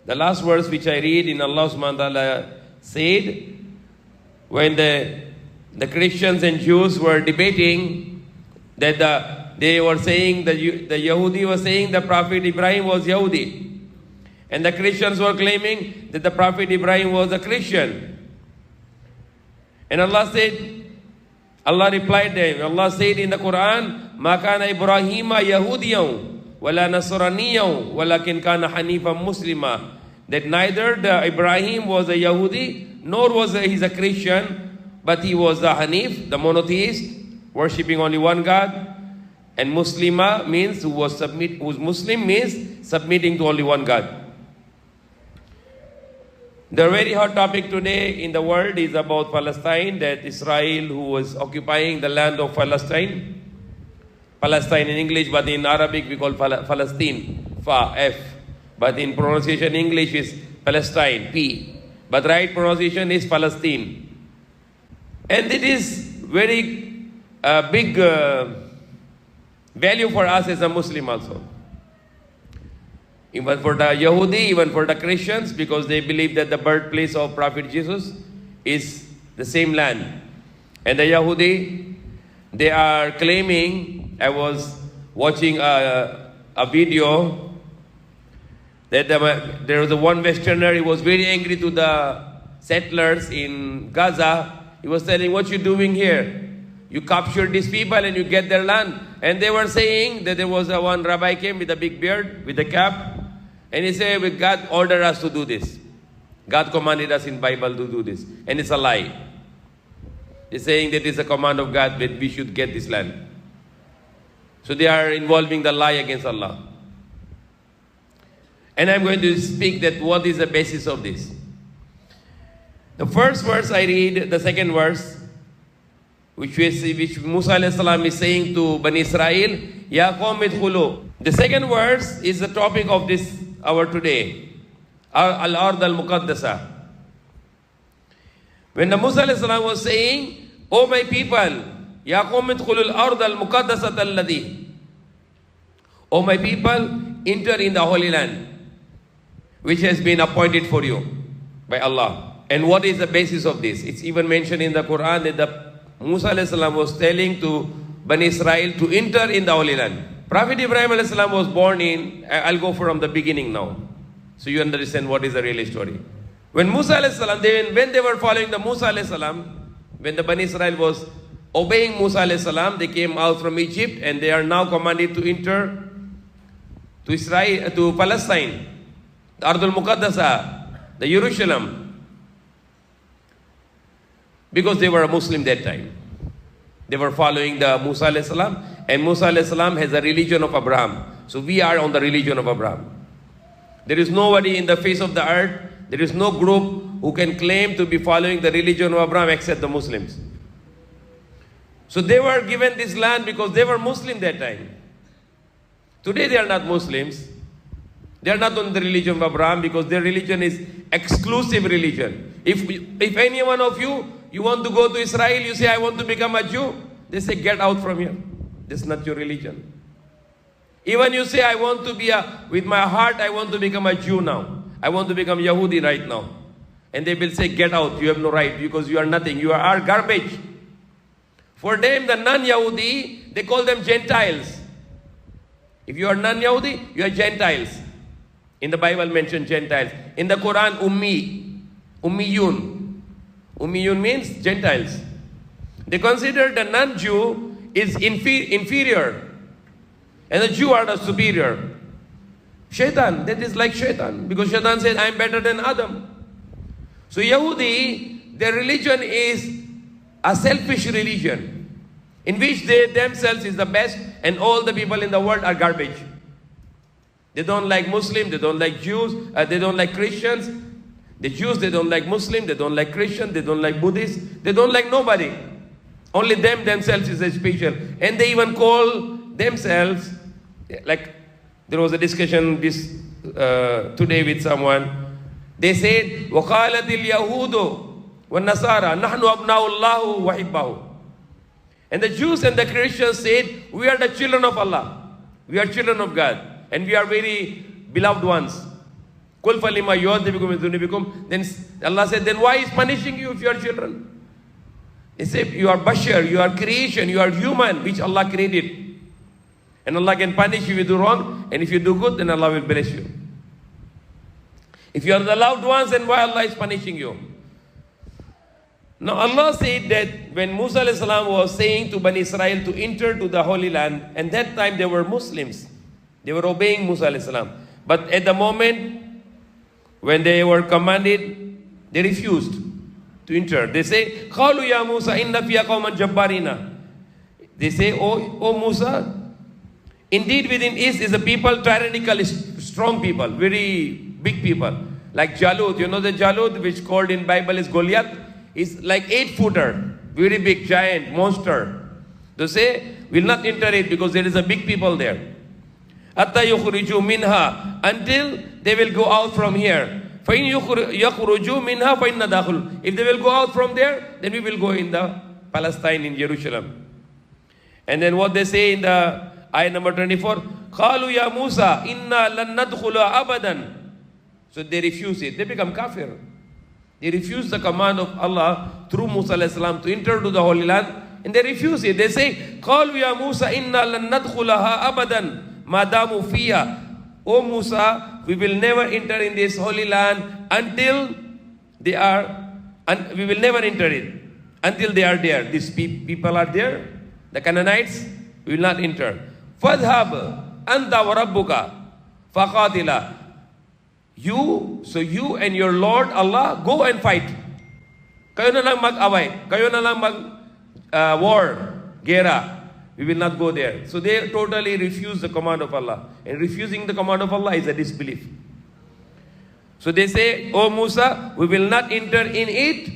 The last verse which I read in Allah subhanahu wa ta'ala said, when the Christians and Jews were debating, that they were saying, the Yahudi was saying the Prophet Ibrahim was Yahudi. And the Christians were claiming that the Prophet Ibrahim was a Christian. And Allah replied them. Allah said in the Quran, مَا كَانَ إِبْرَاهِيمَ يَهُودِيًا وَلَا نَصْرَانِيًا وَلَكِنْ كَانَ حَنِيفًا مُسْلِمًا. That neither the Ibrahim was a Yahudi, nor was he a Christian, but he was a Hanif, the monotheist, worshipping only one God. And Muslima means who's Muslim means submitting to only one God. The very hot topic today in the world is about Palestine, that Israel, who was occupying the land of Palestine. Palestine in English, but in Arabic we call Palestine, Fa, F. But in pronunciation English is Palestine, P. But right pronunciation is Palestine. And it is very big value for us as a Muslim also. Even for the Yahudi, even for the Christians, because they believe that the birthplace of Prophet Jesus is the same land. And the Yahudi, they are claiming, I was watching a video, that there was one Westerner, he was very angry to the settlers in Gaza. He was telling, what you doing here? You captured these people and you get their land. And they were saying that there was one rabbi came with a big beard, with a cap. And he said, God ordered us to do this. God commanded us in Bible to do this. And it's a lie. He's saying that it's a command of God that we should get this land. So they are involving the lie against Allah. And I'm going to speak that what is the basis of this. The first verse I read, the second verse, which Musa alayhi salam is saying to Bani Israel, Ya qawm idkhulu. The second verse is the topic of this hour today, Al-Ard al-Muqaddasa. When the Musa alayhi salam was saying, O my people, Ya qawm idkhulu al-Ard al-Muqaddasat alladhi. O my people, enter in the Holy Land, which has been appointed for you by Allah. And what is the basis of this? It's even mentioned in the Quran that the Musa alayhi salam was telling to Bani Israel to enter in the Holy Land. Prophet Ibrahim alayhi salam was born in, I'll go from the beginning now, so you understand what is the real story. When Musa alayhi salam, when they were following the Musa alayhi salam, when the Bani Israel was obeying Musa alayhi salam, they came out from Egypt and they are now commanded to enter to Israel, to Palestine, the Ardul Muqaddasa, the Jerusalem. Because they were a Muslim that time. They were following the Musa alayhi salam, and Musa alayhi salam has a religion of Abraham. So we are on the religion of Abraham. There is nobody in the face of the earth, there is no group who can claim to be following the religion of Abraham except the Muslims. So they were given this land because they were Muslim that time. Today they are not Muslims. They are not on the religion of Abraham because their religion is exclusive religion. If any one of you want to go to Israel, you say, I want to become a Jew. They say, get out from here. This is not your religion. Even you say, I want to be with my heart, I want to become a Jew now. I want to become Yahudi right now. And they will say, get out. You have no right because you are nothing. You are garbage. For them, the non-Yahudi, they call them Gentiles. If you are non-Yahudi, you are Gentiles. In the Bible mentioned Gentiles. In the Quran, Ummiyun. Ummiyun means Gentiles. They consider the non-Jew is inferior. And the Jew are the superior. Shaitan, that is like Shaitan. Because Shaitan said, I am better than Adam. So Yahudi, their religion is a selfish religion. In which they themselves is the best and all the people in the world are garbage. They don't like Muslims, they don't like Jews, they don't like Christians. The Jews, they don't like Muslims, they don't like Christians, they don't like Buddhists, they don't like nobody. Only themselves is a special. And they even call themselves, like there was a discussion today with someone. They said, وَقَالَتِ الْيَهُودُ وَالنَّصَارَى نَحْنُ أَبْنَاءُ اللَّهُ وَحِبَّهُ. And the Jews and the Christians said, we are the children of Allah. We are children of God. And we are very beloved ones. Kul falima yu'adhibukum min dhunubikum. Then Allah said, then why is punishing you if you are children? He said, you are bashar, you are creation, you are human, which Allah created. And Allah can punish you if you do wrong, and if you do good, then Allah will bless you. If you are the loved ones, then why Allah is punishing you? Now Allah said that when Musa alayhi salam was saying to Bani Israel to enter to the Holy Land, and that time they were Muslims. They were obeying Musa alayhi salam. But at the moment when they were commanded, they refused to enter. They say, "Qalu ya Musa, inna fiya qawman jabbarina." They say, "Oh Musa, indeed within East is a people, tyrannical, strong people, very big people. Like Jalut, you know the Jalut, which called in Bible is Goliath, is like 8-footer, very big, giant, monster. They say, we'll not enter it because there is a big people there. Hatta yukhriju minha, until they will go out from here. Fa in yakhruju minha fa inna dakhul. If they will go out from there, then we will go in the Palestine, in Jerusalem." And then what they say in the ayah number 24, "Qalu ya Musa, inna lan nadkhula abadan." So they refuse it. They become kafir. They refuse the command of Allah through Musa alayhi salam to enter to the Holy Land, and they refuse it. They say, "Qalu ya Musa, inna lan nadkhulaha abadan madamu fiha." "O Musa, we will never enter in this Holy Land until they are, and we will never enter it until they are there." These people are there, the Canaanites, we will not enter. "Fadhhab anta wa rabbuka faqatila." You and your Lord Allah, go and fight. Kayo na lang mag-away. Kayo na lang war, gera. We will not go there. So they totally refuse the command of Allah. And refusing the command of Allah is a disbelief. So they say, "Oh Musa, we will not enter in it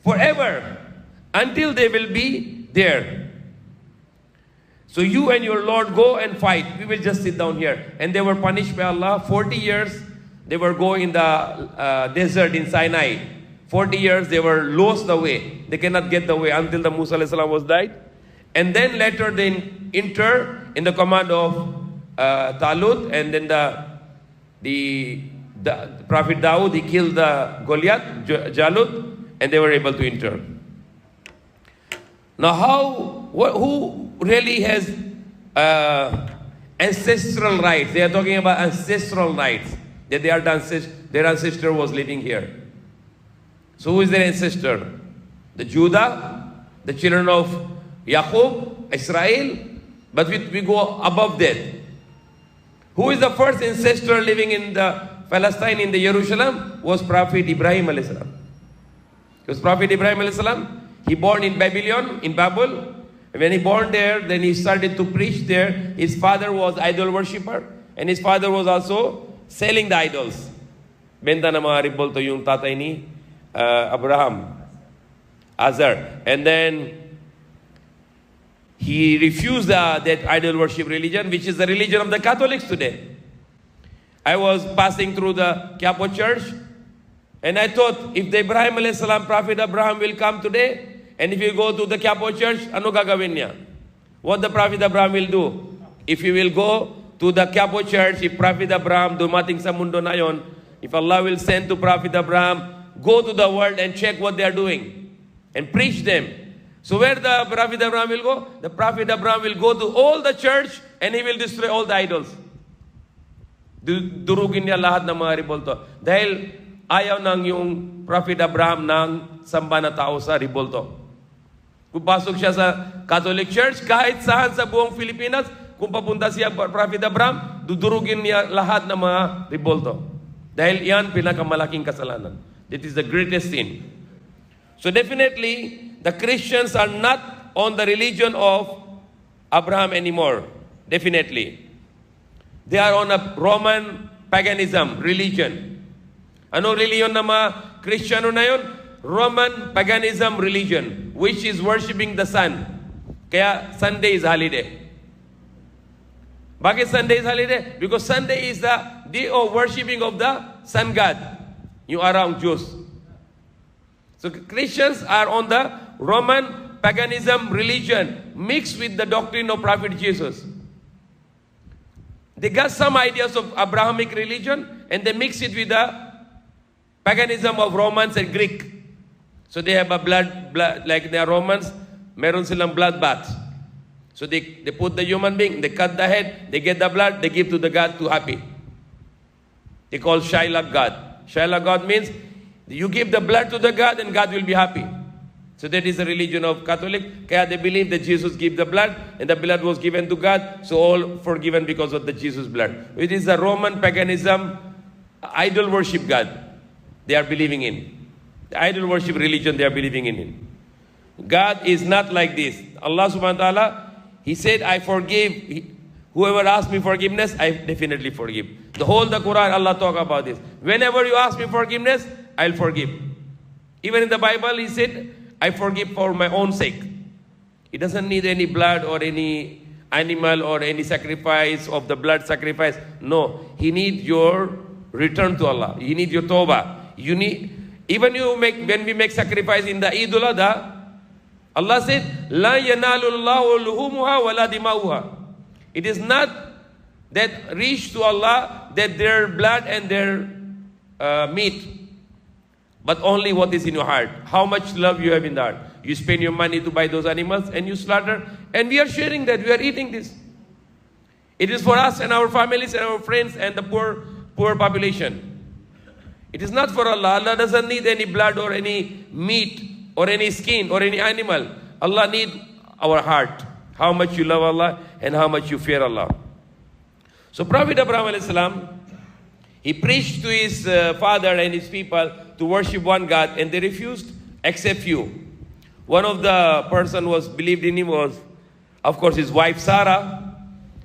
forever until they will be there. So you and your Lord go and fight. We will just sit down here." And they were punished by Allah. 40 years they were going in the desert in Sinai. 40 years they were lost the way. They cannot get the way until the Musa alayhi salam was died. And then later they enter in the command of Talut. And then the Prophet Dawood, he killed the Goliath, Jalut. And they were able to enter. Now who really has ancestral rights? They are talking about ancestral rights, that their ancestor was living here. So who is their ancestor? The Judah, the children of Yaqub, Israel. But we go above that. Who is the first ancestor living in the Palestine, in the Jerusalem? Was Prophet Ibrahim alayhi salam. It was Prophet Ibrahim alayhi salam. He born in Babylon, in Babel. When he born there, then he started to preach there. His father was idol worshipper, and his father was also selling the idols. Benta na mga ribolto yung tatay ni Abraham, Azar. And then he refused that idol worship religion, which is the religion of the Catholics today. I was passing through the Quiapo church, and I thought, if the Ibrahim alayhi salam, Prophet Abraham will come today, and if you go to the Quiapo church, ano gagawin niya? What the Prophet Abraham will do? If you will go to the Quiapo church, if Prophet Abraham dumating sa mundo na yon, if Allah will send to Prophet Abraham, go to the world and check what they are doing and preach them. So where the Prophet Abraham will go? The Prophet Abraham will go to all the church and he will destroy all the idols. Durugin niya lahat ng mga ribolto. Dahil ayaw nang yung Prophet Abraham ng samba na tao sa ribolto. Kung pasok siya sa Catholic Church, kahit saan sa buong Pilipinas, kung papunta siya Prophet Abraham, dudurugin niya lahat ng mga ribolto. Dahil yan pinakamalaking kasalanan. That is the greatest sin. So definitely, the Christians are not on the religion of Abraham anymore. Definitely. They are on a Roman paganism religion. Ano religion na mga Kristiyano na yun? Roman paganism religion, which is worshiping the sun. Kaya Sunday is holiday. Bakit Sunday is holiday? Because Sunday is the day of worshiping of the sun god. Yung araw ng Diyos. So Christians are on the Roman paganism religion mixed with the doctrine of Prophet Jesus. They got some ideas of Abrahamic religion and they mix it with the paganism of Romans and Greek. So they have a blood like they are Romans, meron silang blood bath. So they put the human being, they cut the head, they get the blood, they give to the God to happy. They call Shylock God. Shylock God means you give the blood to the God and God will be happy. So that is the religion of Catholic. Kaya they believe that Jesus gave the blood and the blood was given to God, so all forgiven because of the Jesus blood. It is the Roman paganism, idol worship God they are believing in. The idol worship religion they are believing in. God is not like this. Allah subhanahu wa ta'ala, He said, I forgive. Whoever asks me forgiveness, I definitely forgive. The whole the Quran, Allah talk about this. Whenever you ask me forgiveness, I'll forgive. Even in the Bible, He said, I forgive for my own sake. It doesn't need any blood or any animal or any sacrifice of the blood sacrifice. No, He needs your return to Allah. He needs your tawbah. You need, even when we make sacrifice in the Eid al-Adha, Allah said, "La yanalullahu luhumuha wa la dimauha." It is not that reach to Allah that their blood and their meat, but only what is in your heart. How much love you have in the heart. You spend your money to buy those animals and you slaughter, and we are sharing that. We are eating this. It is for us and our families and our friends and the poor population. It is not for Allah. Allah doesn't need any blood or any meat or any skin or any animal. Allah needs our heart. How much you love Allah and how much you fear Allah. So Prophet Abraham alayhi salam, he preached to his father and his people to worship one God, and they refused except few. One of the person was believed in him was, of course, his wife Sarah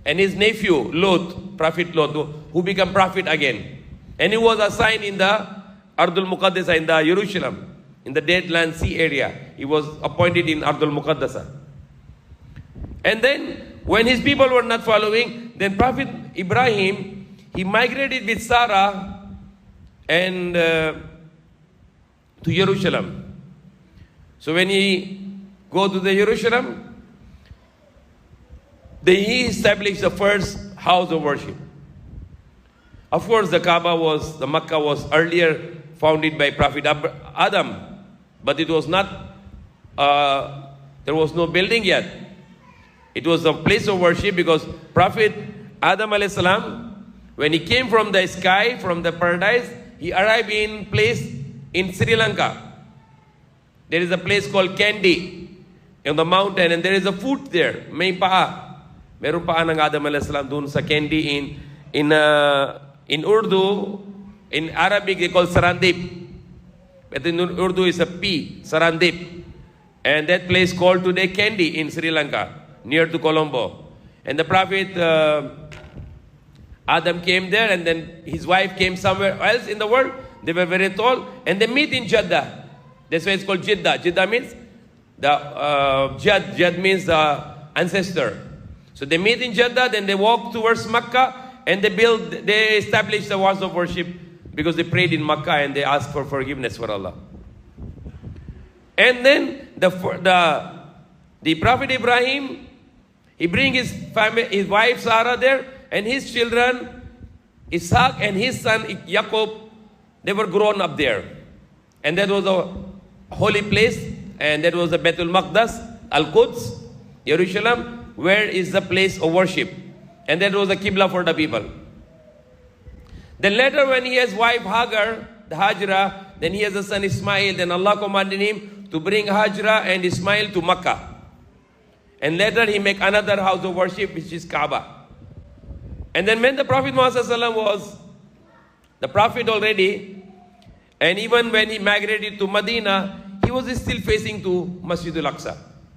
and his nephew Lot, Prophet Lot, who became prophet again. And he was assigned in the Ardul Muqaddasa, in the Jerusalem, in the Dead Land Sea area. He was appointed in Ardul Muqaddasa. And then, when his people were not following, then Prophet Ibrahim, he migrated with Sarah and to Jerusalem. So when he go to the Jerusalem, he established the first house of worship. Of course, the Makkah was earlier founded by Prophet Adam, but it was not, there was no building yet. It was a place of worship because Prophet Adam alayhi salam, when he came from the sky, from the paradise, he arrived in place in Sri Lanka. There is a place called Kandy in the mountain, and there is a food there. May paa. Meron paa ng Adam alayhi salam dun sa Kandy in Urdu, in Arabic they call Sarandip. But in Urdu is a P, Sarandip. And that place called today Kandy in Sri Lanka, near to Colombo. And the Prophet Adam came there, and then his wife came somewhere else in the world. They were very tall, and they meet in Jeddah. That's why it's called Jeddah. Jeddah means Jad means the ancestor. So they meet in Jeddah, then they walk towards Makkah, and they established the house of worship because they prayed in Makkah and they asked for forgiveness for Allah. And then the Prophet Ibrahim, he bring his family, his wife Sarah there, and his children, Ishaq and his son Yaqub, they were grown up there. And that was a holy place, and that was the Baitul Maqdas, Al-Quds, Jerusalem, where is the place of worship. And that was the Qibla for the people. Then later when he has wife Hagar, the Hajra, then he has a son Ismail, then Allah commanded him to bring Hajra and Ismail to Makkah. And later he make another house of worship, which is Kaaba. And then when the Prophet Muhammad was the Prophet already, and even when he migrated to Medina, he was still facing to Masjid al-Aqsa,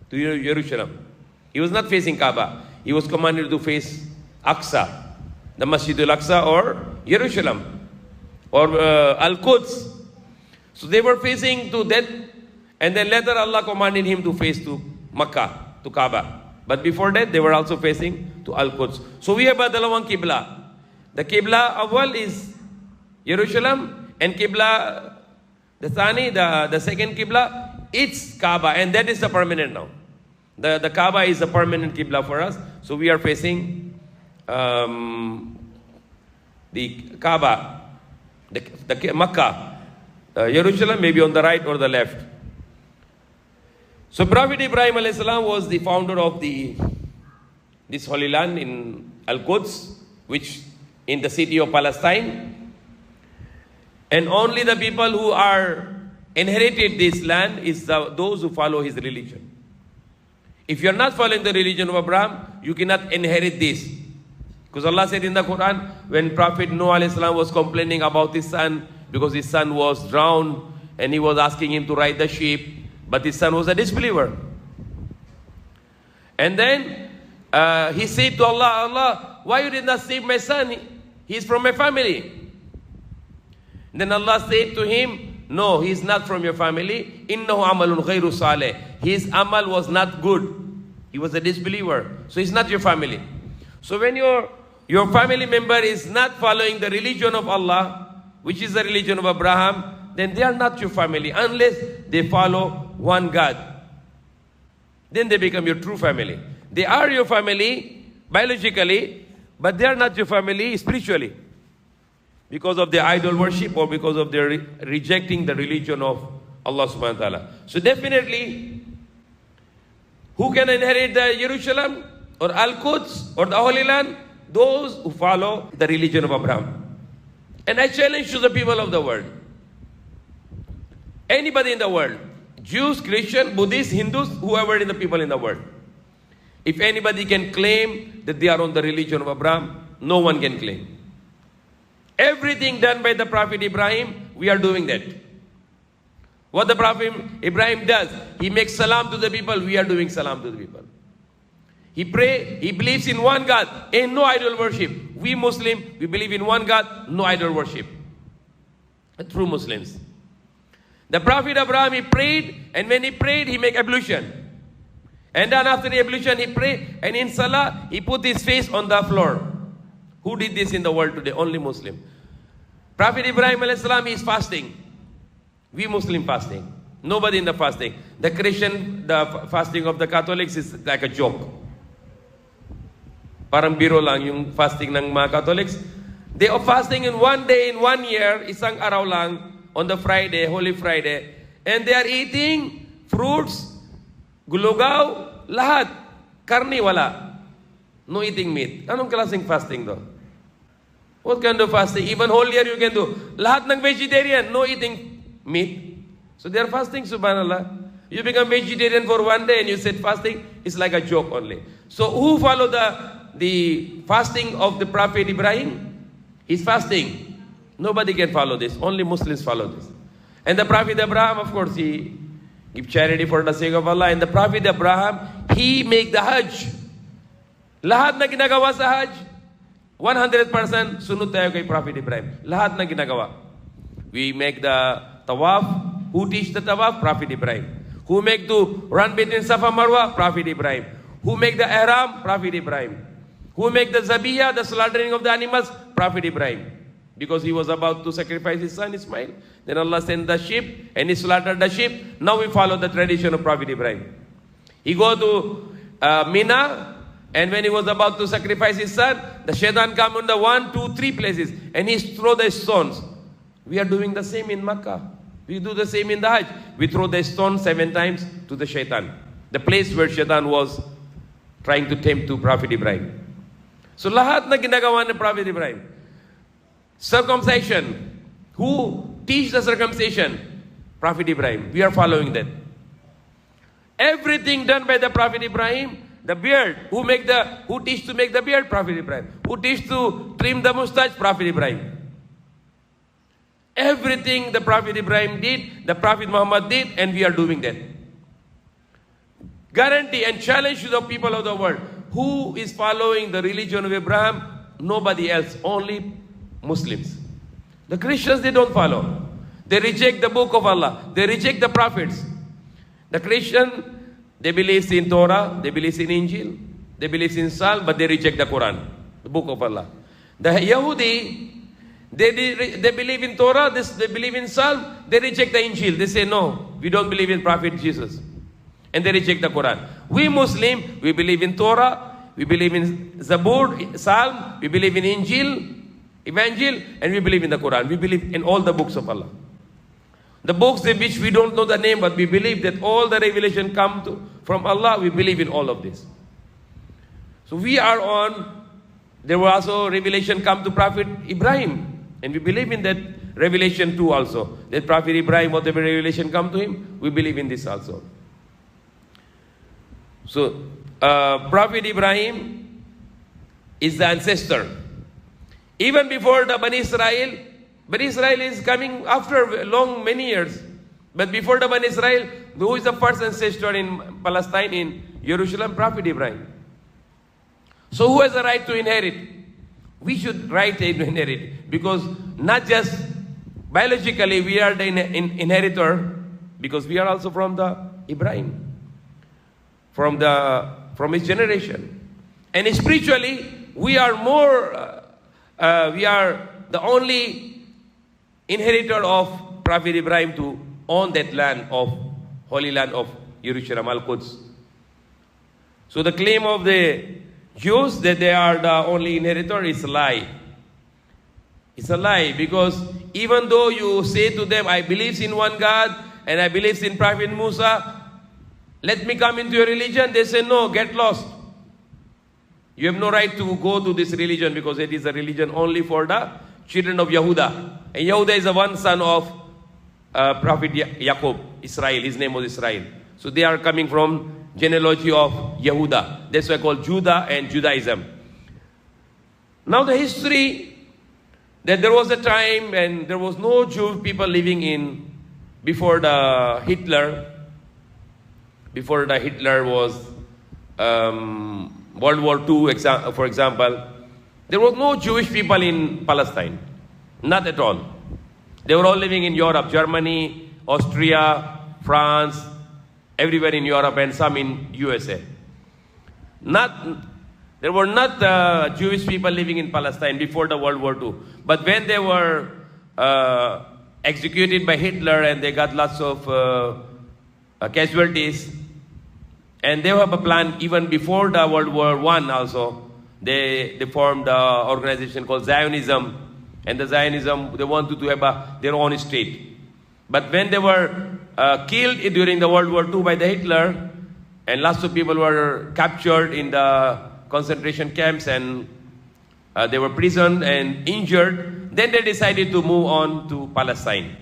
to Jerusalem. He was not facing Kaaba. He was commanded to face Aqsa, the Masjid al-Aqsa or Jerusalem or Al-Quds. So they were facing to that, and then later Allah commanded him to face to Makkah, to Kaaba. But before that, they were also facing to Al-Quds. So we have a dalawang Qibla. The Qibla awal is Jerusalem, and Qibla, the Thani, the second Qibla, it's Kaaba, and that is the permanent now. The Kaaba is a permanent Qibla for us. So we are facing the Kaaba. the Makkah, Jerusalem may be on the right or the left. So Prophet Ibrahim alayhi salam was the founder of this holy land in Al-Quds, which in the city of Palestine. And only the people who are inherited this land is those who follow his religion. If you are not following the religion of Abraham, you cannot inherit this. Because Allah said in the Quran, when Prophet Noah alayhi salam was complaining about his son, because his son was drowned, and he was asking him to ride the ship, but his son was a disbeliever. And then he said to Allah, Allah, why you did not save my son? He is from my family. Then Allah said to him, no, he is not from your family. Innahu amalun ghayru saleh. His amal was not good. He was a disbeliever. So he's not your family. So when your family member is not following the religion of Allah, which is the religion of Abraham, then they are not your family unless they follow one God. Then they become your true family. They are your family biologically, but they are not your family spiritually, because of their idol worship or because of their rejecting the religion of Allah subhanahu wa ta'ala. So definitely, who can inherit the Jerusalem or Al-Quds or the Holy Land? Those who follow the religion of Abraham. And I challenge to the people of the world, anybody in the world, Jews, Christians, Buddhists, Hindus, whoever in the people in the world, if anybody can claim that they are on the religion of Abraham, no one can claim. Everything done by the Prophet Ibrahim, we are doing that. What the Prophet Ibrahim does, he makes salam to the people, we are doing salam to the people. He pray, he believes in one God and no idol worship. We Muslim, we believe in one God, no idol worship. True Muslims. The Prophet Abraham, he prayed, and when he prayed, he make ablution. And then after the ablution, he prayed, and in salah, he put his face on the floor. Who did this in the world today? Only Muslim. Prophet Ibrahim alayhi salam is fasting. We Muslim fasting. Nobody in the fasting. The Christian, the fasting of the Catholics is like a joke. Parang biro lang yung fasting ng mga Catholics. They are fasting in one day, in 1 year, isang araw lang, on the Friday, Holy Friday. And they are eating fruits, gulugaw, lahat. Karni wala. No eating meat. Anong klaseng fasting do? What kind of fasting? Even whole year you can do. Lahat ng vegetarian, no eating meat. So they are fasting, subhanallah. You become vegetarian for 1 day and you said fasting, it's like a joke only. So who follow the fasting of the Prophet Ibrahim? He's fasting. Nobody can follow this. Only Muslims follow this. And the Prophet Abraham, of course, he give charity for the sake of Allah. And the Prophet Abraham, he make the Hajj. Lahat na ginagawa sa Hajj, 100% sunod tayo kay Prophet Ibrahim. Lahat na ginagawa. We make the tawaf. Who teach the tawaf? Prophet Ibrahim. Who make to run between Safa Marwa? Prophet Ibrahim. Who make the ihram? Prophet Ibrahim. Who make the zabiyah, the slaughtering of the animals? Prophet Ibrahim. Because he was about to sacrifice his son Ismail. Then Allah sent the sheep and he slaughtered the sheep. Now we follow the tradition of Prophet Ibrahim. He go to Mina, and when he was about to sacrifice his son, the shaitan come on the 1, 2, 3 places and he throw the stones. We are doing the same in Makkah. We do the same in the Hajj. We throw the stone 7 times to the shaitan. The place where shaitan was trying to tempt to Prophet Ibrahim. So lahat na ginagawa ni Prophet Ibrahim. Circumcision. Who teach the circumcision? Prophet Ibrahim. We are following that. Everything done by the Prophet Ibrahim. The beard. Who teach to make the beard? Prophet Ibrahim. Who teach to trim the mustache? Prophet Ibrahim. Everything the Prophet Ibrahim did, the Prophet Muhammad did, and we are doing that. Guarantee and challenge to the people of the world. Who is following the religion of Abraham? Nobody else, only Muslims. The Christians, they don't follow. They reject the book of Allah. They reject the prophets. The Christian, they believe in Torah, they believe in Injil, they believe in Psalm, but they reject the Quran, the book of Allah. The Yahudi, they believe in Torah, they believe in Psalm, they reject the Injil. They say, no, we don't believe in Prophet Jesus. And they reject the Quran. We Muslim, we believe in Torah, we believe in Zabur, Psalm, we believe in Injil, Evangel, and we believe in the Quran. We believe in all the books of Allah. The books in which we don't know the name, but we believe that all the revelation come from Allah. We believe in all of this. So we are on. There was also revelation come to Prophet Ibrahim, and we believe in that revelation too also. That Prophet Ibrahim, whatever revelation come to him, we believe in this also. So Prophet Ibrahim is the ancestor. Even before the Bani Israel is coming after many years. But before the Bani Israel, who is the first ancestor in Palestine, in Jerusalem? Prophet Ibrahim. So who has the right to inherit? We should right to inherit, because not just biologically we are the inheritor, because we are also from the Ibrahim, from his generation. And spiritually, we are we are the only inheritor of Prophet Ibrahim to own that land of Holy Land of Jerusalem, Al-Quds. So the claim of the Jews that they are the only inheritor is a lie. It's a lie, because even though you say to them, I believe in one God and I believe in Prophet Musa, let me come into your religion, they say, no, get lost. You have no right to go to this religion, because it is a religion only for the children of Yehuda. And Yehuda is the one son of Prophet Jacob, Israel. His name was Israel. So they are coming from genealogy of Yehuda. That's why called Judah and Judaism. Now the history, that there was a time when there was no Jewish people living in, before the Hitler was World War II, for example, there was no Jewish people in Palestine. Not at all. They were all living in Europe, Germany, Austria, France, everywhere in Europe, and some in USA. There were not Jewish people living in Palestine before the World War II. But when they were executed by Hitler and they got lots of casualties, and they have a plan even before the World War I also. They formed an organization called Zionism. And the Zionism, they wanted to have their own state. But when they were killed during the World War II by the Hitler, and lots of people were captured in the concentration camps, and they were imprisoned and injured, then they decided to move on to Palestine.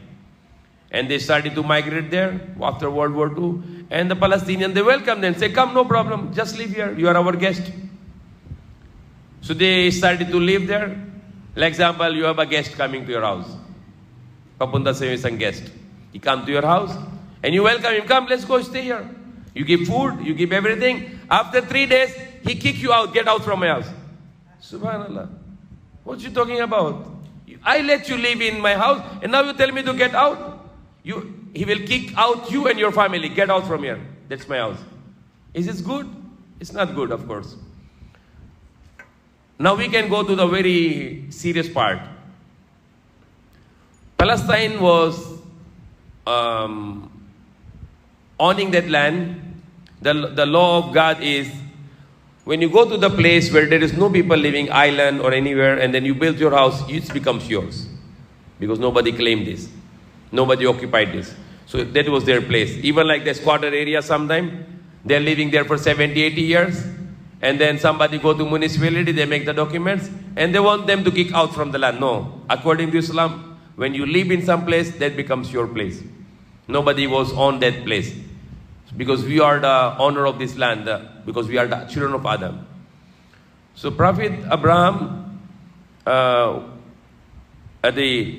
And they started to migrate there after World War II. And the Palestinians, they welcomed them, say, come, no problem, just live here, you are our guest. So they started to live there. Like example, you have a guest coming to your house. Papunta sa isang guest. He come to your house, and you welcome him, come, let's go stay here. You give food, you give everything. After 3 days, he kick you out, get out from my house. Subhanallah. What you talking about? I let you live in my house, and now you tell me to get out? He will kick out you and your family. Get out from here. That's my house. Is this good? It's not good, of course. Now we can go to the very serious part. Palestine was owning that land. The law of God is, when you go to the place where there is no people living, island or anywhere, and then you build your house, it becomes yours. Because nobody claimed this. Nobody occupied this. So that was their place. Even like the squatter area sometime, they're living there for 70, 80 years. And then somebody go to municipality, they make the documents, and they want them to kick out from the land. No. According to Islam, when you live in some place, that becomes your place. Nobody was on that place. Because we are the owner of this land, because we are the children of Adam. So Prophet Abraham, the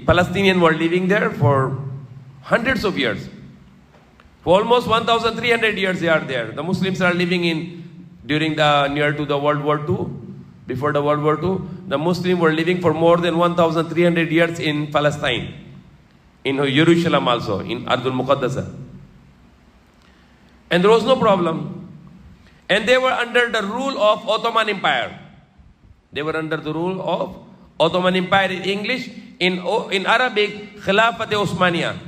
Palestinians were living there for hundreds of years. For almost 1,300 years they are there. The Muslims are living during near to the World War II, before the World War II, the Muslims were living for more than 1,300 years in Palestine, in Jerusalem also, in Ardul Muqaddasa. And there was no problem. And they were under the rule of Ottoman Empire. They were under the rule of Ottoman Empire in English, in Arabic, Khilafat-e Osmaniya.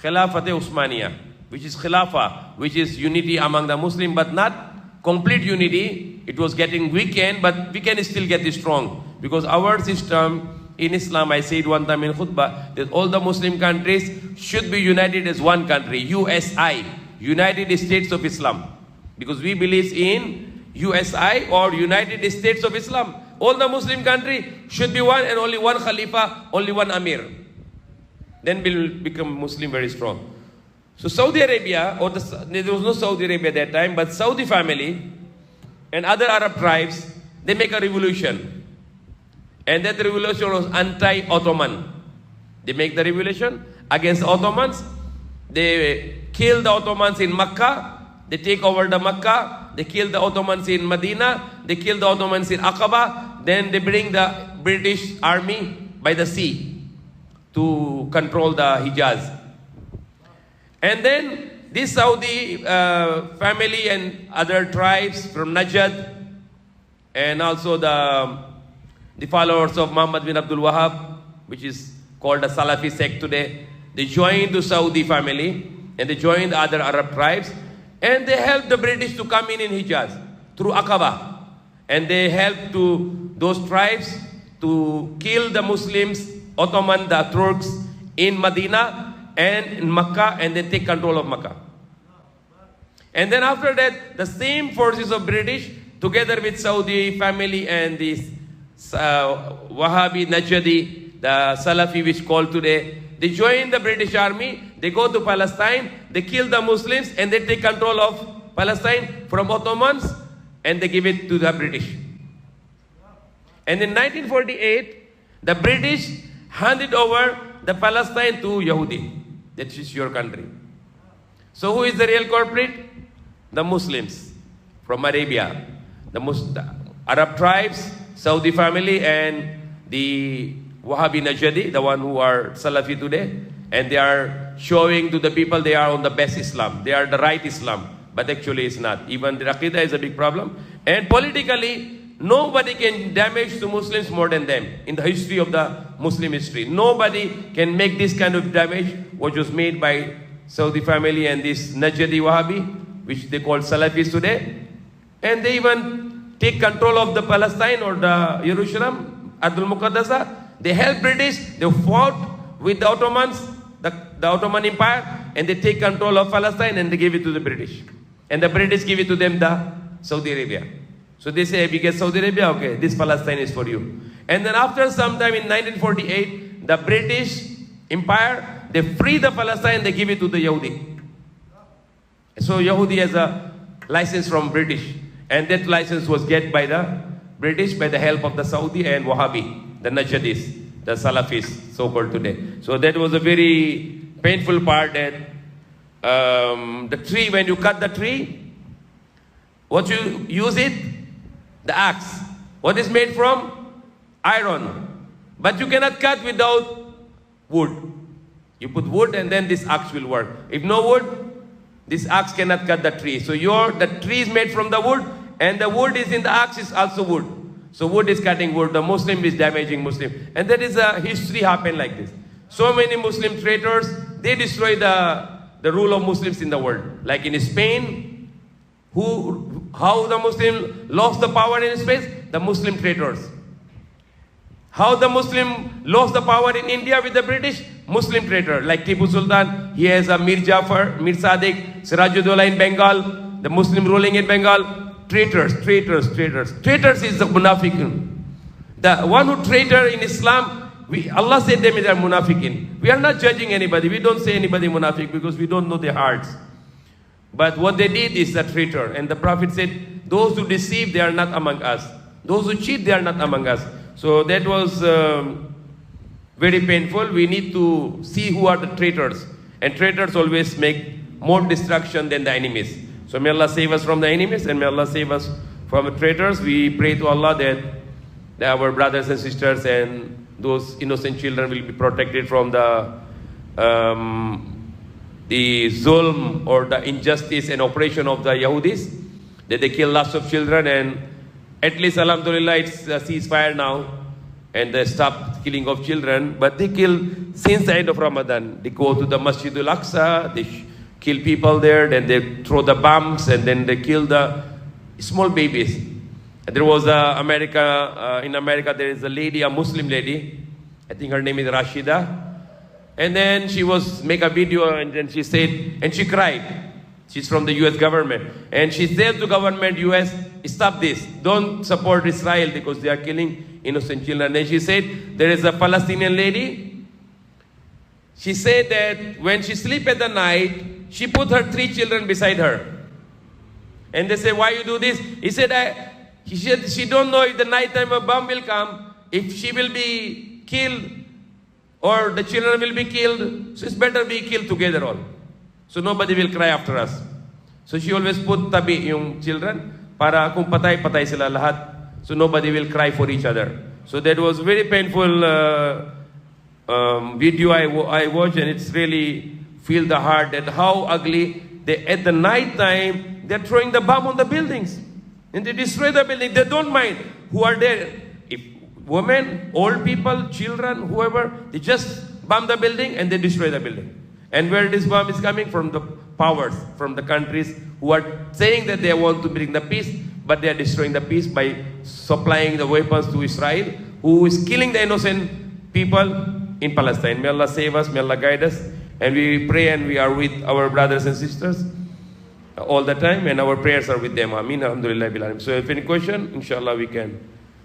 Khilafat-e Osmaniya, which is Khilafah, which is unity among the Muslims, but not complete unity. It was getting weakened, but we can still get strong. Because our system in Islam, I said one time in khutbah, that all the Muslim countries should be united as one country, USI, United States of Islam. Because we believe in USI or United States of Islam. All the Muslim country should be one and only one Khalifa, only one Amir. Then we'll become Muslim very strong. So Saudi Arabia, there was no Saudi Arabia at that time, but Saudi family and other Arab tribes, they make a revolution. And that revolution was anti-Ottoman. They make the revolution against Ottomans. They kill the Ottomans in Makkah. They take over the Makkah. They kill the Ottomans in Medina. They kill the Ottomans in Aqaba. Then they bring the British army by the sea to control the Hijaz. And then this Saudi family and other tribes from Najd and also the followers of Muhammad bin Abdul Wahab, which is called a Salafi sect today, they joined the Saudi family and they joined other Arab tribes and they helped the British to come in Hijaz through Aqaba. And they helped to those tribes to kill the Muslims, Ottoman, the Turks in Medina and in Makkah, and then take control of Makkah. And then after that, the same forces of British, together with Saudi family and this Wahhabi, Najdi, the Salafi which called today, they join the British army, they go to Palestine, they kill the Muslims and they take control of Palestine from Ottomans and they give it to the British. And in 1948, the British handed over the Palestine to Yahudi. That is your country. So who is the real culprit? The Muslims from Arabia. The Arab tribes, Saudi family and the Wahhabi Najdi, the one who are Salafi today. And they are showing to the people they are on the best Islam. They are the right Islam. But actually it's not. Even the Aqidah is a big problem. And politically, nobody can damage to Muslims more than them. In the history of the Muslim history, nobody can make this kind of damage which was made by Saudi family and this Najdi Wahhabi, which they call Salafis today. And they even take control of the Palestine or the Jerusalem, Ardul Muqaddasa. They help British, they fought with the Ottomans, the Ottoman Empire, and they take control of Palestine and they give it to the British. And the British give it to them, the Saudi Arabia. So they say, if you get Saudi Arabia, okay, this Palestine is for you. And then after some time in 1948, the British Empire, they free the Palestine, they give it to the Yahudi. So Yahudi has a license from British. And that license was get by the British by the help of the Saudi and Wahhabi, the Najdis, the Salafis, so-called today. So that was a very painful part that the tree, when you cut the tree, what you use it? The axe. What is made from? Iron. But you cannot cut without wood. You put wood and then this axe will work. If no wood, this axe cannot cut the tree. So the tree is made from the wood and the wood is in the axe is also wood. So wood is cutting wood. The Muslim is damaging Muslim. And that is a history happened like this. So many Muslim traitors, they destroy the rule of Muslims in the world. Like in Spain, how the Muslim lost the power in Spain? The Muslim traitors. How the Muslim lost the power in India with the British? Muslim traitor. Like Tipu Sultan, he has a Mir Jafar, Mir Sadiq, Sirajuddaulah in Bengal, the Muslim ruling in Bengal. Traitors, traitors, traitors. Traitors is the munafiqun. The one who traitor in Islam, Allah said them they are munafiqin. We are not judging anybody. We don't say anybody munafiq because we don't know their hearts. But what they did is a traitor. And the Prophet said, those who deceive, they are not among us. Those who cheat, they are not among us. So that was very painful. We need to see who are the traitors. And traitors always make more destruction than the enemies. So may Allah save us from the enemies and may Allah save us from the traitors. We pray to Allah that our brothers and sisters and those innocent children will be protected from the zulm or the injustice and oppression of the Yahudis, that they kill lots of children, and at least alhamdulillah it's a ceasefire now and they stop killing of children, but they kill since the end of Ramadan. They go to the Masjid al-Aqsa, they kill people there, then they throw the bombs and then they kill the small babies. There was in America, there is a lady, a Muslim lady. I think her name is Rashida. And then she make a video, and then she said, and she cried. She's from the U.S. government. And she said to government U.S., stop this. Don't support Israel because they are killing innocent children. And she said, there is a Palestinian lady. She said that when she sleep at the night, she put her 3 children beside her. And they say, why you do this? He said, she don't know if the nighttime a bomb will come, if she will be killed or the children will be killed. So it's better be killed together all. So nobody will cry after us. So she always put tabi yung children para kung patay, patay sila lahat. So nobody will cry for each other. So that was very painful video I watched, and it's really feel the heart that how ugly they at the night time they're throwing the bomb on the buildings and they destroy the building. They don't mind who are there. If women, old people, children, whoever, they just bomb the building and they destroy the building. And where this bomb is coming from, the powers, from the countries who are saying that they want to bring the peace, but they are destroying the peace by supplying the weapons to Israel, who is killing the innocent people in Palestine. May Allah save us, may Allah guide us. And we pray and we are with our brothers and sisters all the time, and our prayers are with them. Ameen, alhamdulillah, bil alamin. So if any question, inshallah we can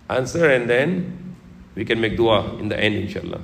answer, and then we can make dua in the end, inshallah.